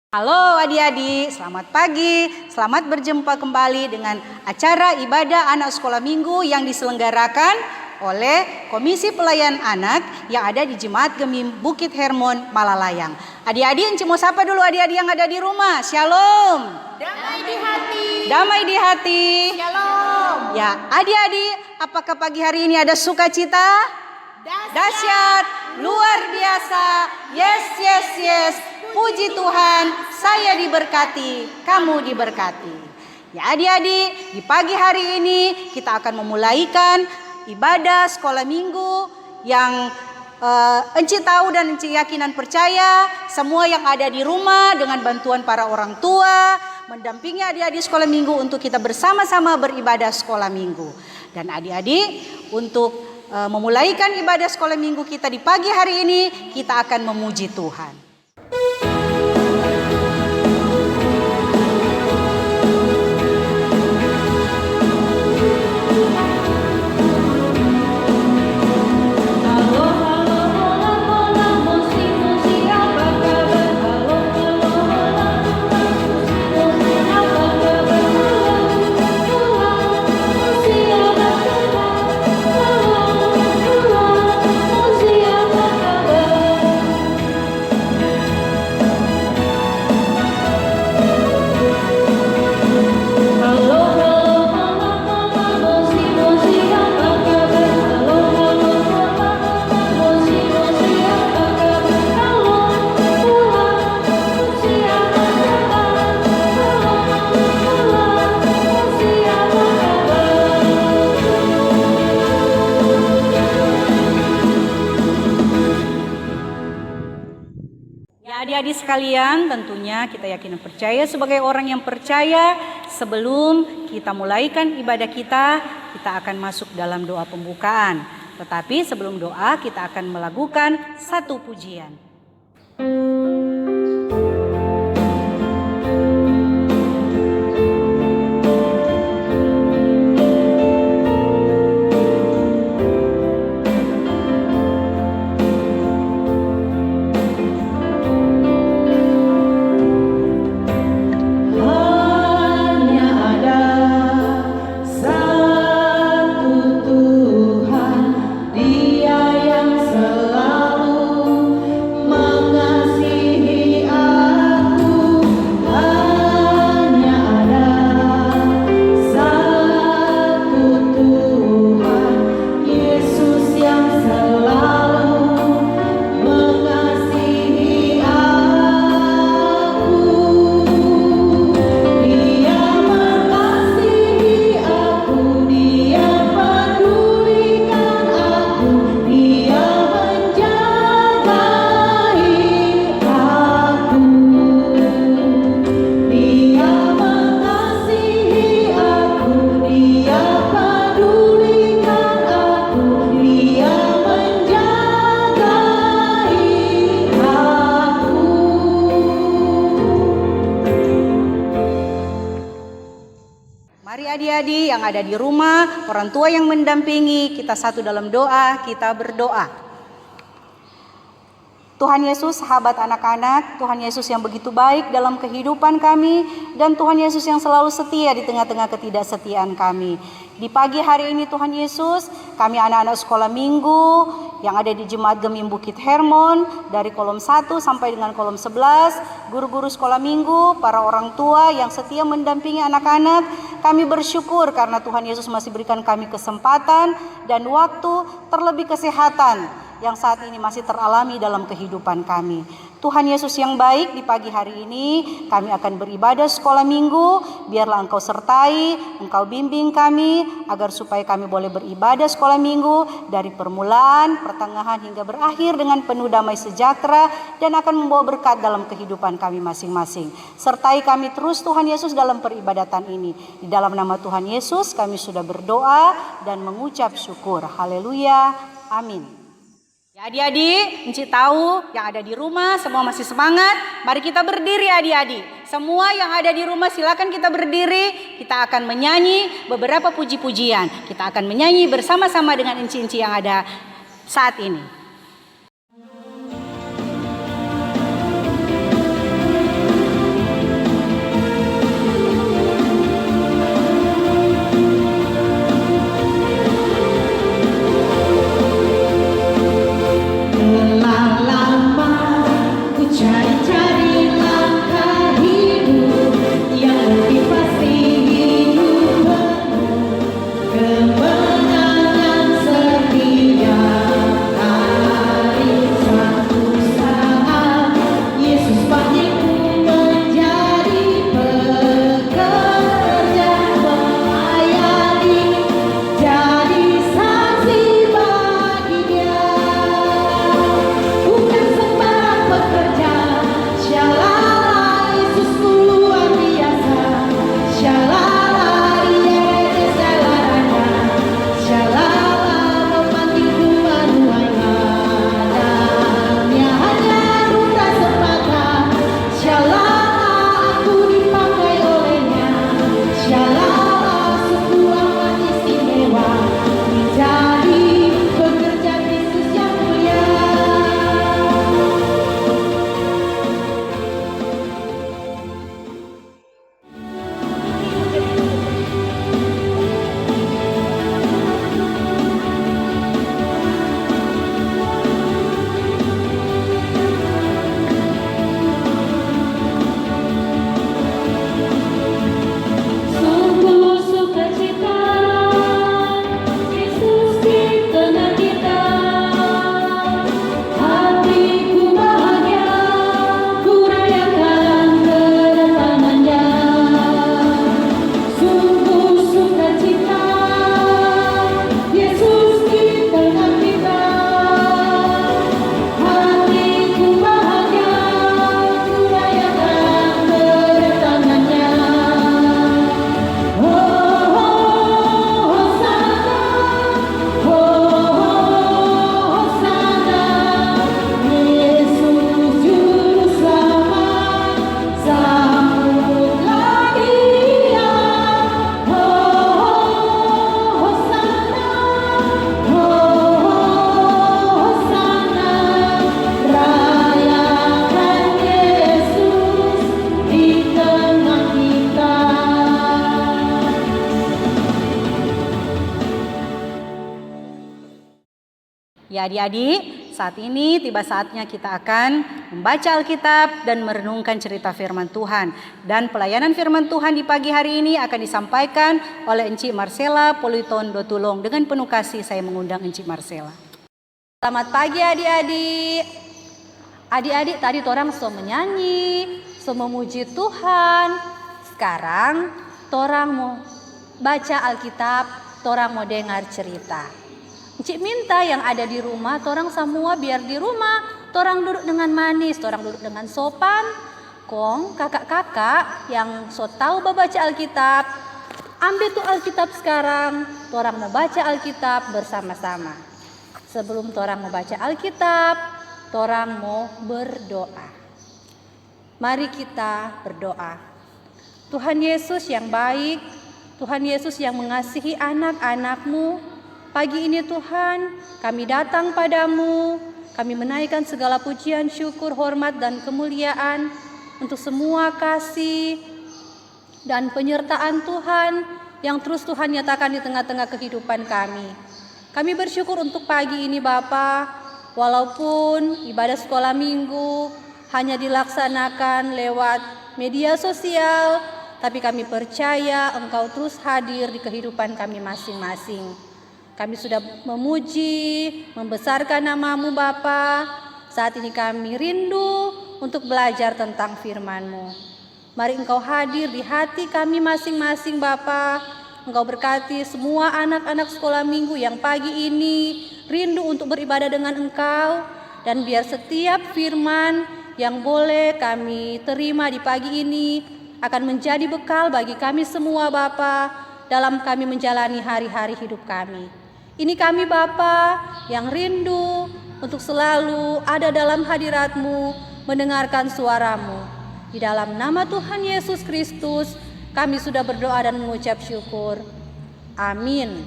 Halo adik-adik, selamat pagi. Selamat berjumpa kembali dengan acara ibadah anak sekolah minggu yang diselenggarakan oleh Komisi Pelayanan Anak yang ada di Jemaat Gemim Bukit Hermon, Malalayang. Adik-adik, Enci mau sapa dulu adik-adik yang ada di rumah. Shalom. Damai di hati. Damai di hati. Shalom. Ya, adik-adik, apakah pagi hari ini ada sukacita? Dahsyat, luar biasa. Yes, yes, yes. Puji Tuhan, saya diberkati, kamu diberkati. Ya adik-adik, di pagi hari ini kita akan memulaikan ibadah sekolah minggu yang Enci tahu dan Enci yakin dan percaya semua yang ada di rumah dengan bantuan para orang tua mendampingi adik-adik sekolah minggu untuk kita bersama-sama beribadah sekolah minggu. Dan adik-adik, untuk memulaikan ibadah sekolah minggu kita di pagi hari ini, kita akan memuji Tuhan. Adik-adik sekalian, tentunya kita yakin dan percaya sebagai orang yang percaya, sebelum kita mulaikan ibadah kita akan masuk dalam doa pembukaan. Tetapi sebelum doa kita akan melakukan satu pujian. Adik-adik yang ada di rumah, orang tua yang mendampingi, kita satu dalam doa, kita berdoa. Tuhan Yesus, sahabat anak-anak, Tuhan Yesus yang begitu baik dalam kehidupan kami, dan Tuhan Yesus yang selalu setia di tengah-tengah ketidaksetiaan kami. Di pagi hari ini Tuhan Yesus, kami anak-anak sekolah minggu yang ada di Jemaat Gemim Bukit Hermon, dari kolom 1 sampai dengan kolom 11, guru-guru sekolah minggu, para orang tua yang setia mendampingi anak-anak, kami bersyukur karena Tuhan Yesus masih berikan kami kesempatan dan waktu, terlebih kesehatan yang saat ini masih teralami dalam kehidupan kami. Tuhan Yesus yang baik, di pagi hari ini kami akan beribadah sekolah minggu. Biarlah Engkau sertai, Engkau bimbing kami agar supaya kami boleh beribadah sekolah minggu dari permulaan, pertengahan hingga berakhir dengan penuh damai sejahtera dan akan membawa berkat dalam kehidupan kami masing-masing. Sertai kami terus Tuhan Yesus dalam peribadatan ini. Di dalam nama Tuhan Yesus kami sudah berdoa dan mengucap syukur. Haleluya. Amin. Ya adik-adik, Enci tahu yang ada di rumah semua masih semangat. Mari kita berdiri adik-adik. Semua yang ada di rumah silakan kita berdiri. Kita akan menyanyi beberapa puji-pujian. Kita akan menyanyi bersama-sama dengan Enci-enci yang ada saat ini. Ya adik-adik, saat ini tiba saatnya kita akan membaca Alkitab dan merenungkan cerita firman Tuhan. Dan pelayanan firman Tuhan di pagi hari ini akan disampaikan oleh Encik Marcella Politon Dotulong. Dengan penuh kasih saya mengundang Encik Marcella. Selamat pagi adik-adik. Adik-adik tadi torang so menyanyi, so memuji Tuhan. Sekarang torang mau baca Alkitab, torang mau dengar cerita. Encik minta yang ada di rumah, torang semua biar di rumah torang duduk dengan manis, torang duduk dengan sopan. Kong kakak-kakak yang so tahu baca Alkitab, ambil tuh Alkitab sekarang, torang mau baca Alkitab bersama-sama. Sebelum torang mau baca Alkitab, torang mau berdoa. Mari kita berdoa. Tuhan Yesus yang baik, Tuhan Yesus yang mengasihi anak-anak-Mu, pagi ini Tuhan, kami datang padamu, kami menaikkan segala pujian, syukur, hormat, dan kemuliaan untuk semua kasih dan penyertaan Tuhan yang terus Tuhan nyatakan di tengah-tengah kehidupan kami. Kami bersyukur untuk pagi ini Bapa, walaupun ibadah sekolah minggu hanya dilaksanakan lewat media sosial, tapi kami percaya Engkau terus hadir di kehidupan kami masing-masing. Kami sudah memuji, membesarkan nama-Mu Bapa. Saat ini kami rindu untuk belajar tentang firman-Mu. Mari Engkau hadir di hati kami masing-masing Bapa. Engkau berkati semua anak-anak sekolah minggu yang pagi ini rindu untuk beribadah dengan Engkau. Dan biar setiap firman yang boleh kami terima di pagi ini akan menjadi bekal bagi kami semua Bapa dalam kami menjalani hari-hari hidup kami. Ini kami Bapa yang rindu untuk selalu ada dalam hadirat-Mu, mendengarkan suara-Mu. Di dalam nama Tuhan Yesus Kristus, kami sudah berdoa dan mengucap syukur. Amin.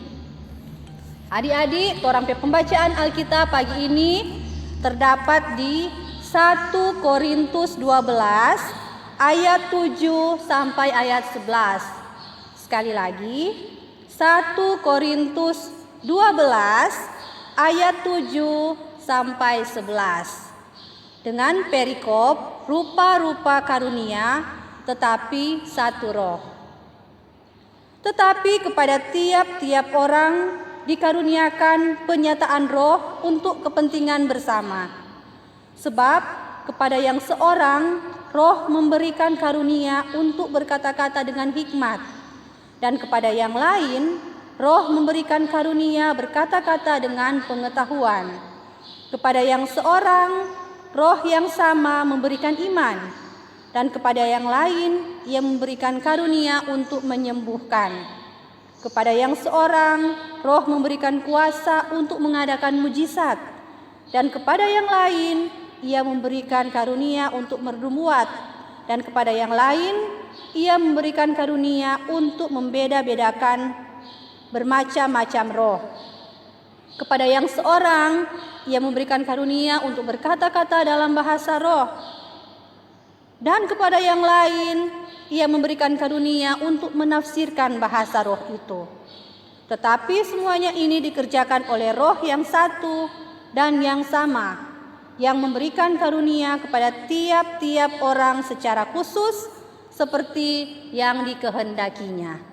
Adik-adik, torang pembacaan Alkitab pagi ini terdapat di 1 Korintus 12 ayat 7 sampai ayat 11. Sekali lagi, 1 Korintus 12 ayat 7 sampai 11. Dengan perikop rupa-rupa karunia tetapi satu roh. Tetapi kepada tiap-tiap orang dikaruniakan penyataan roh untuk kepentingan bersama. Sebab kepada yang seorang roh memberikan karunia untuk berkata-kata dengan hikmat, dan kepada yang lain roh memberikan karunia berkata-kata dengan pengetahuan. Kepada yang seorang, roh yang sama memberikan iman. Dan kepada yang lain, ia memberikan karunia untuk menyembuhkan. Kepada yang seorang, roh memberikan kuasa untuk mengadakan mujizat. Dan kepada yang lain, ia memberikan karunia untuk merdubuat. Dan kepada yang lain, ia memberikan karunia untuk membeda-bedakan bermacam-macam roh. Kepada yang seorang, ia memberikan karunia untuk berkata-kata dalam bahasa roh. Dan kepada yang lain, ia memberikan karunia untuk menafsirkan bahasa roh itu. Tetapi semuanya ini dikerjakan oleh roh yang satu dan yang sama, yang memberikan karunia kepada tiap-tiap orang secara khusus seperti yang dikehendakinya.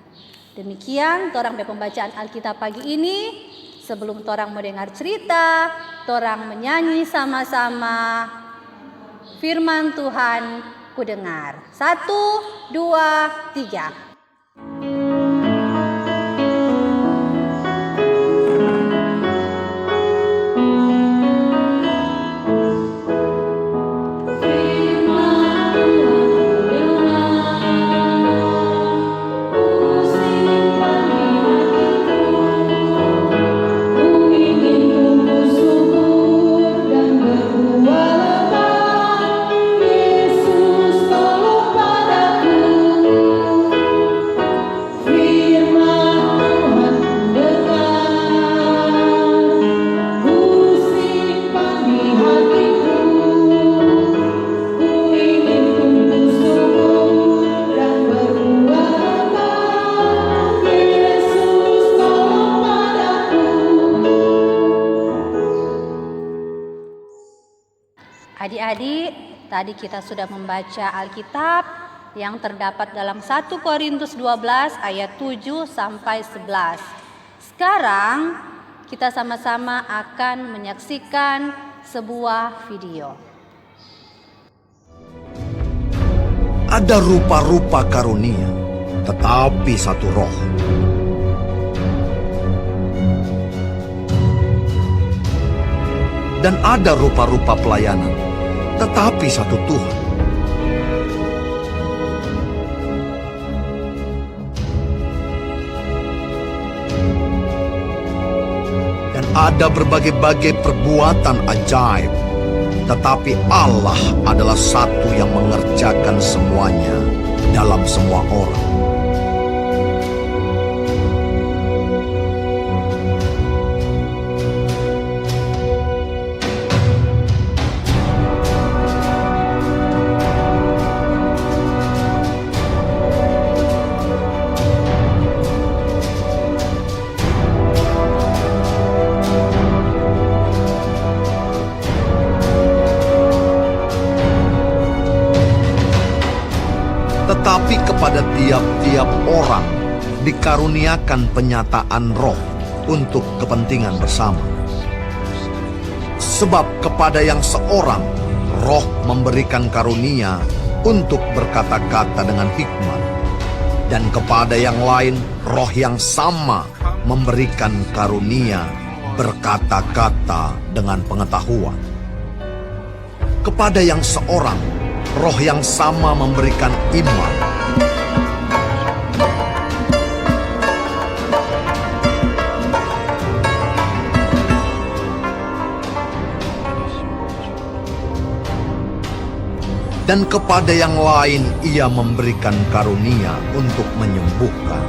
Demikian torang pembacaan Alkitab pagi ini. Sebelum torang mendengar cerita, torang menyanyi sama-sama firman Tuhan ku dengar. 1, 2, 3. Yesus tolong padaku. Adik-adik, tadi kita sudah membaca Alkitab yang terdapat dalam 1 Korintus 12 ayat 7 sampai 11. Sekarang kita sama-sama akan menyaksikan sebuah video. Ada rupa-rupa karunia, tetapi satu roh. Dan ada rupa-rupa pelayanan, tetapi satu Tuhan. Dan ada berbagai-bagai perbuatan ajaib, tetapi Allah adalah satu yang mengerjakan semuanya dalam semua orang. Tetapi kepada tiap-tiap orang dikaruniakan penyataan roh untuk kepentingan bersama. Sebab kepada yang seorang roh memberikan karunia untuk berkata-kata dengan hikmat, dan kepada yang lain roh yang sama memberikan karunia berkata-kata dengan pengetahuan. Kepada yang seorang roh yang sama memberikan iman. Dan kepada yang lain ia memberikan karunia untuk menyembuhkan.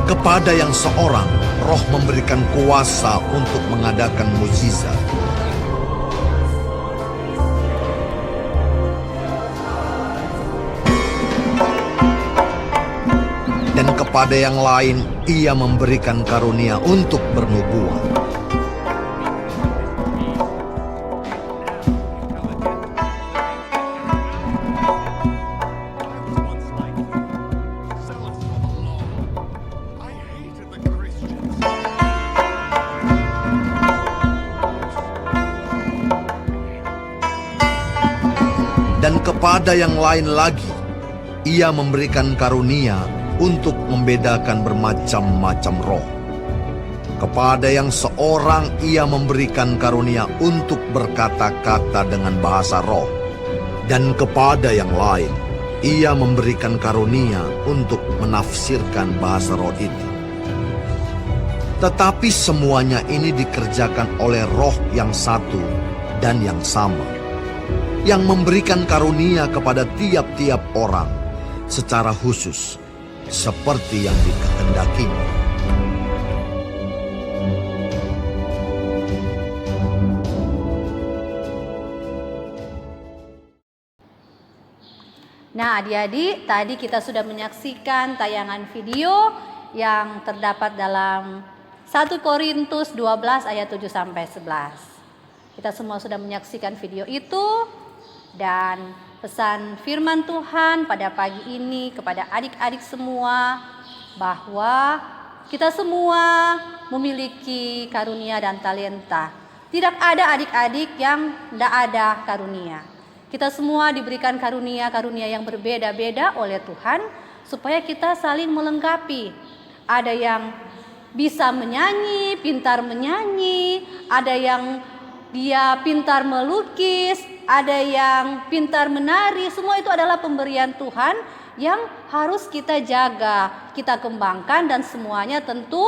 Kepada yang seorang, roh memberikan kuasa untuk mengadakan mukjizat. Dan kepada yang lain, ia memberikan karunia untuk bernubuat. Dan kepada yang lain lagi, ia memberikan karunia untuk membedakan bermacam-macam roh. Kepada yang seorang ia memberikan karunia untuk berkata-kata dengan bahasa roh. Dan kepada yang lain, ia memberikan karunia untuk menafsirkan bahasa roh itu. Tetapi semuanya ini dikerjakan oleh roh yang satu dan yang sama, yang memberikan karunia kepada tiap-tiap orang secara khusus, seperti yang dikehendakinya. Nah, adik-adik, tadi kita sudah menyaksikan tayangan video yang terdapat dalam 1 Korintus 12 ayat 7 sampai 11. Kita semua sudah menyaksikan video itu. Dan pesan firman Tuhan pada pagi ini kepada adik-adik semua, bahwa kita semua memiliki karunia dan talenta. Tidak ada adik-adik yang tidak ada karunia. Kita semua diberikan karunia-karunia yang berbeda-beda oleh Tuhan, supaya kita saling melengkapi. Ada yang bisa menyanyi, pintar menyanyi, ada yang dia pintar melukis, ada yang pintar menari. Semua itu adalah pemberian Tuhan yang harus kita jaga, kita kembangkan, dan semuanya tentu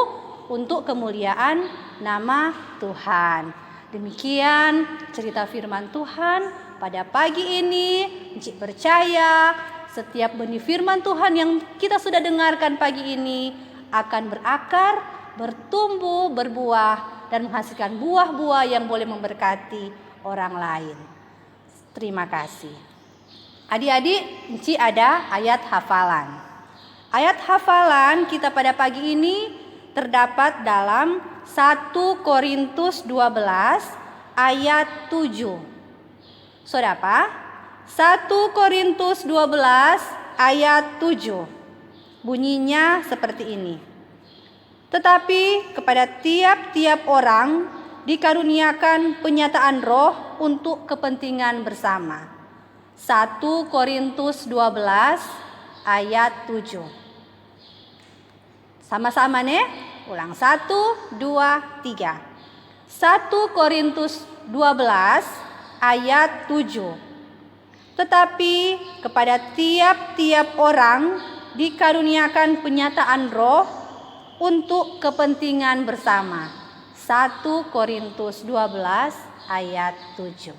untuk kemuliaan nama Tuhan. Demikian cerita firman Tuhan pada pagi ini. Encik percaya setiap benih firman Tuhan yang kita sudah dengarkan pagi ini akan berakar, bertumbuh, berbuah, dan menghasilkan buah-buah yang boleh memberkati orang lain. Terima kasih. Adik-adik, Enci ada ayat hafalan. Ayat hafalan kita pada pagi ini terdapat dalam 1 Korintus 12 ayat 7. Saudara apa? 1 Korintus 12 ayat 7. Bunyinya seperti ini. Tetapi kepada tiap-tiap orang dikaruniakan penyataan roh untuk kepentingan bersama. 1 Korintus 12 ayat 7. Sama-sama nih, ulang 1, 2, 3. 1 Korintus 12 ayat 7. Tetapi kepada tiap-tiap orang dikaruniakan penyataan roh untuk kepentingan bersama. 1 Korintus 12 ayat 7.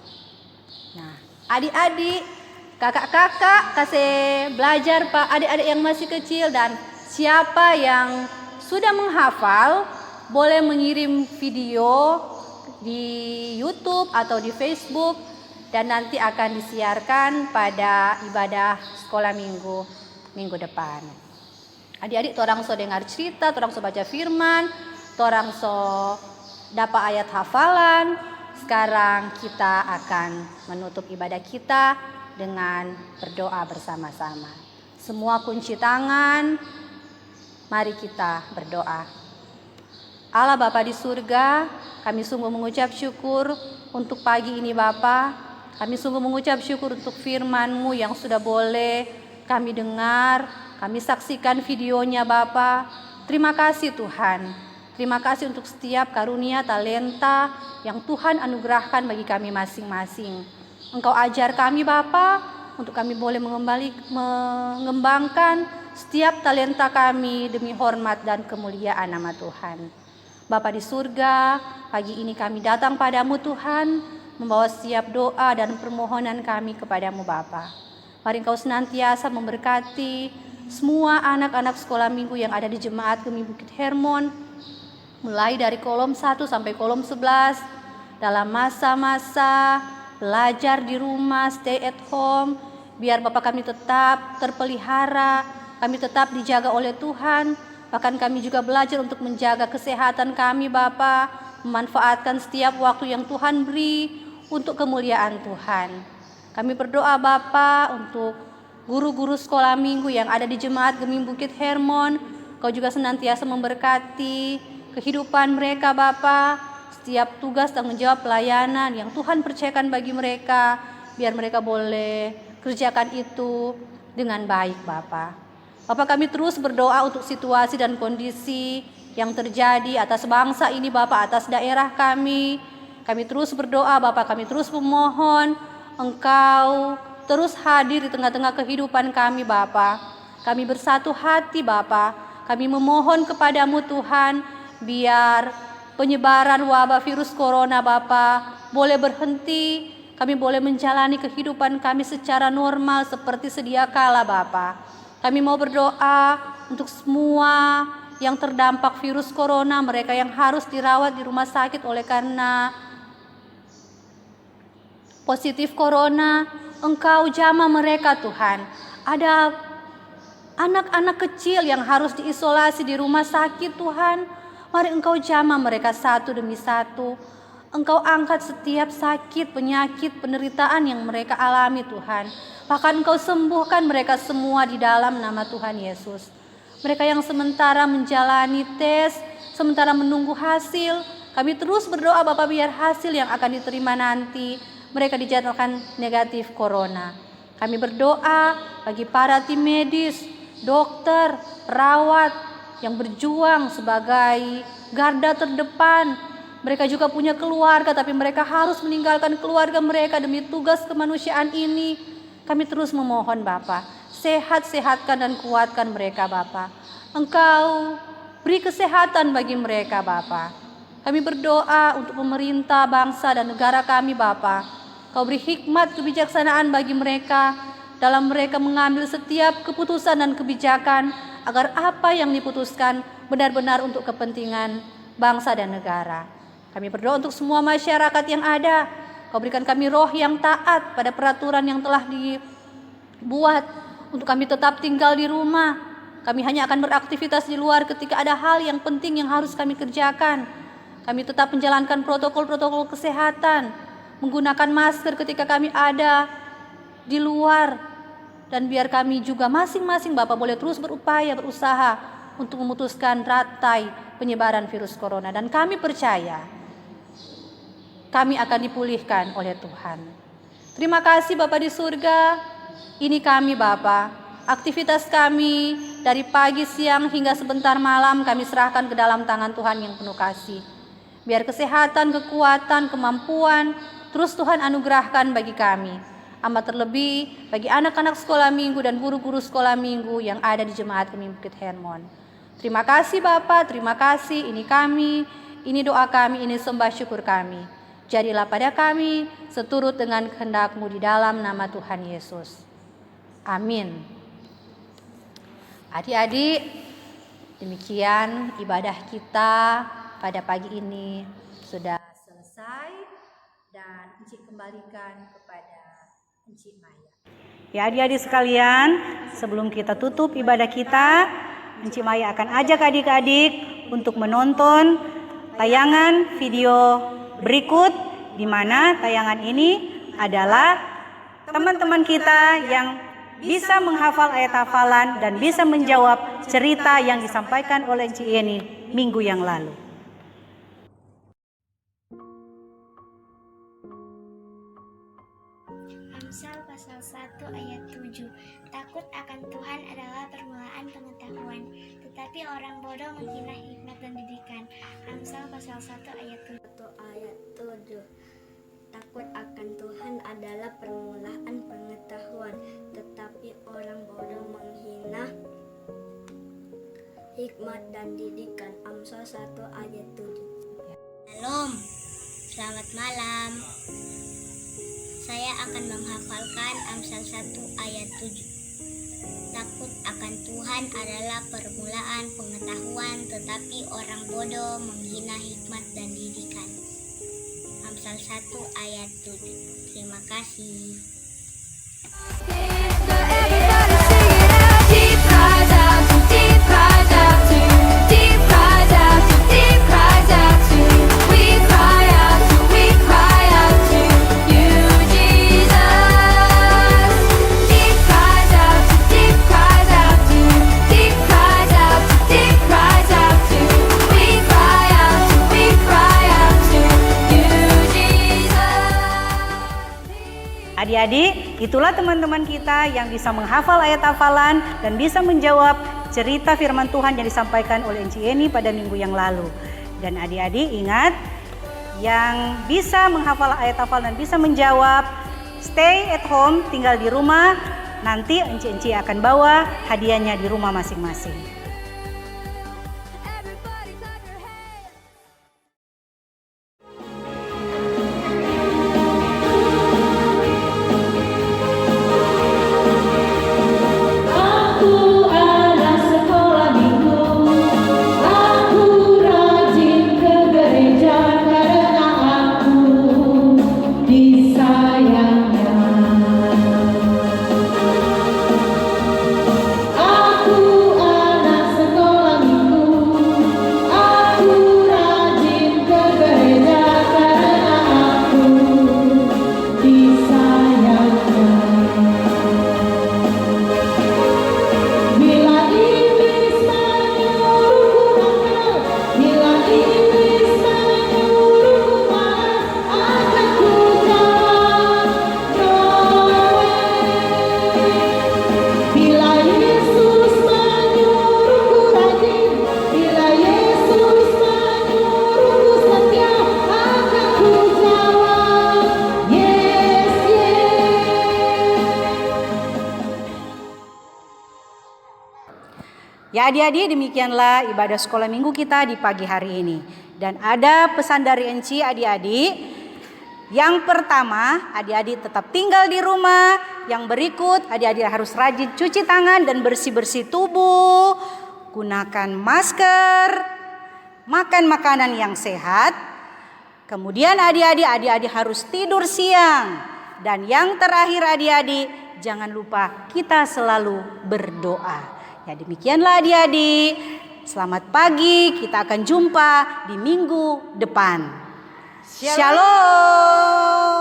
Nah, adik-adik, kakak-kakak kasih belajar Pak, adik-adik yang masih kecil, dan siapa yang sudah menghafal boleh mengirim video di YouTube atau di Facebook dan nanti akan disiarkan pada ibadah sekolah minggu depan. Adik-adik, torang so dengar cerita, torang so baca firman, torang so dapat ayat hafalan. Sekarang kita akan menutup ibadah kita dengan berdoa bersama-sama. Semua kunci tangan, mari kita berdoa. Allah Bapa di surga, kami sungguh mengucap syukur untuk pagi ini Bapa. Kami sungguh mengucap syukur untuk firman-Mu yang sudah boleh kami dengar, kami saksikan videonya Bapa. Terima kasih Tuhan. Terima kasih untuk setiap karunia talenta yang Tuhan anugerahkan bagi kami masing-masing. Engkau ajar kami Bapa untuk kami boleh mengembangkan setiap talenta kami demi hormat dan kemuliaan nama Tuhan. Bapa di surga, pagi ini kami datang padamu Tuhan, membawa setiap doa dan permohonan kami kepadamu Bapa. Mari Engkau senantiasa memberkati semua anak-anak sekolah minggu yang ada di Jemaat Gemi Bukit Hermon, mulai dari kolom 1 sampai kolom 11, dalam masa-masa belajar di rumah, stay at home, biar Bapak kami tetap terpelihara, kami tetap dijaga oleh Tuhan. Bahkan kami juga belajar untuk menjaga kesehatan kami Bapak, memanfaatkan setiap waktu yang Tuhan beri untuk kemuliaan Tuhan. Kami berdoa Bapak untuk guru-guru sekolah minggu yang ada di Jemaat Gemi Bukit Hermon. Kau juga senantiasa memberkati kehidupan mereka Bapa, setiap tugas tanggung jawab pelayanan yang Tuhan percayakan bagi mereka, biar mereka boleh kerjakan itu dengan baik Bapa. Bapa, kami terus berdoa untuk situasi dan kondisi yang terjadi atas bangsa ini Bapa, atas daerah kami. Kami terus berdoa Bapa, kami terus memohon Engkau terus hadir di tengah-tengah kehidupan kami Bapa. Kami bersatu hati Bapa, kami memohon kepadamu Tuhan, biar penyebaran wabah virus corona Bapa boleh berhenti, kami boleh menjalani kehidupan kami secara normal seperti sedia kala Bapa. Kami mau berdoa untuk semua yang terdampak virus corona, mereka yang harus dirawat di rumah sakit oleh karena positif corona. Engkau jamah mereka Tuhan. Ada anak-anak kecil yang harus diisolasi di rumah sakit Tuhan. Mari Engkau jamah mereka satu demi satu. Engkau angkat setiap sakit, penyakit, penderitaan yang mereka alami Tuhan. Bahkan Engkau sembuhkan mereka semua di dalam nama Tuhan Yesus. Mereka yang sementara menjalani tes, sementara menunggu hasil, kami terus berdoa Bapak biar hasil yang akan diterima nanti mereka dijadwalkan negatif corona. Kami berdoa bagi para tim medis, dokter, perawat yang berjuang sebagai garda terdepan. Mereka juga punya keluarga, tapi mereka harus meninggalkan keluarga mereka demi tugas kemanusiaan ini. Kami terus memohon Bapa, sehat-sehatkan dan kuatkan mereka Bapa. Engkau beri kesehatan bagi mereka Bapa. Kami berdoa untuk pemerintah, bangsa dan negara kami Bapa. Kau beri hikmat kebijaksanaan bagi mereka dalam mereka mengambil setiap keputusan dan kebijakan, agar apa yang diputuskan benar-benar untuk kepentingan bangsa dan negara. Kami berdoa untuk semua masyarakat yang ada. Kau berikan kami roh yang taat pada peraturan yang telah Buat untuk kami tetap tinggal di rumah. Kami hanya akan beraktivitas di luar ketika ada hal yang penting yang harus kami kerjakan. Kami tetap menjalankan protokol-protokol kesehatan, menggunakan masker ketika kami ada di luar. Dan biar kami juga masing-masing Bapak boleh terus berusaha untuk memutuskan rantai penyebaran virus corona. Dan kami percaya kami akan dipulihkan oleh Tuhan. Terima kasih Bapak di surga. Ini kami Bapak, aktivitas kami dari pagi, siang hingga sebentar malam kami serahkan ke dalam tangan Tuhan yang penuh kasih. Biar kesehatan, kekuatan, kemampuan terus Tuhan anugerahkan bagi kami. Amat terlebih bagi anak-anak sekolah minggu dan guru-guru sekolah minggu yang ada di Jemaat Kami Bukit Hermon. Terima kasih Bapak, terima kasih. Ini kami, ini doa kami, ini sembah syukur kami. Jadilah pada kami seturut dengan kehendak-Mu di dalam nama Tuhan Yesus. Amin. Adik-adik, demikian ibadah kita pada pagi ini sudah selesai dan Encik kembalikan kepada Encik Maya. Ya adik-adik sekalian, sebelum kita tutup ibadah kita, Encik Maya akan ajak adik-adik untuk menonton tayangan video berikut, di mana tayangan ini adalah teman-teman kita yang bisa menghafal ayat hafalan dan bisa menjawab cerita yang disampaikan oleh Encik Yeni minggu yang lalu. Amsal pasal 1 ayat 7. Takut akan Tuhan adalah permulaan pengetahuan, tetapi orang bodoh menghina hikmat dan didikan. Amsal pasal 1 ayat 7. Takut akan Tuhan adalah permulaan pengetahuan, tetapi orang bodoh menghina hikmat dan didikan. Amsal 1 ayat 7. Shalom, selamat malam. Saya akan menghafalkan Amsal 1 ayat 7. Takut akan Tuhan adalah permulaan pengetahuan, tetapi orang bodoh menghina hikmat dan didikan. Amsal 1 ayat 7. Terima kasih. Adik-adik, itulah teman-teman kita yang bisa menghafal ayat hafalan dan bisa menjawab cerita firman Tuhan yang disampaikan oleh Encik Yeni pada minggu yang lalu. Dan adik-adik ingat, yang bisa menghafal ayat hafalan dan bisa menjawab, stay at home, tinggal di rumah. Nanti Encik akan bawa hadiahnya di rumah masing-masing. Ya adik-adik, demikianlah ibadah sekolah minggu kita di pagi hari ini. Dan ada pesan dari Enci adik-adik. Yang pertama, adik-adik tetap tinggal di rumah. Yang berikut, adik-adik harus rajin cuci tangan dan bersih-bersih tubuh. Gunakan masker, makan makanan yang sehat. Kemudian adik-adik harus tidur siang. Dan yang terakhir adik-adik, jangan lupa kita selalu berdoa. Ya demikianlah adik-adik. Selamat pagi, kita akan jumpa di minggu depan. Shalom.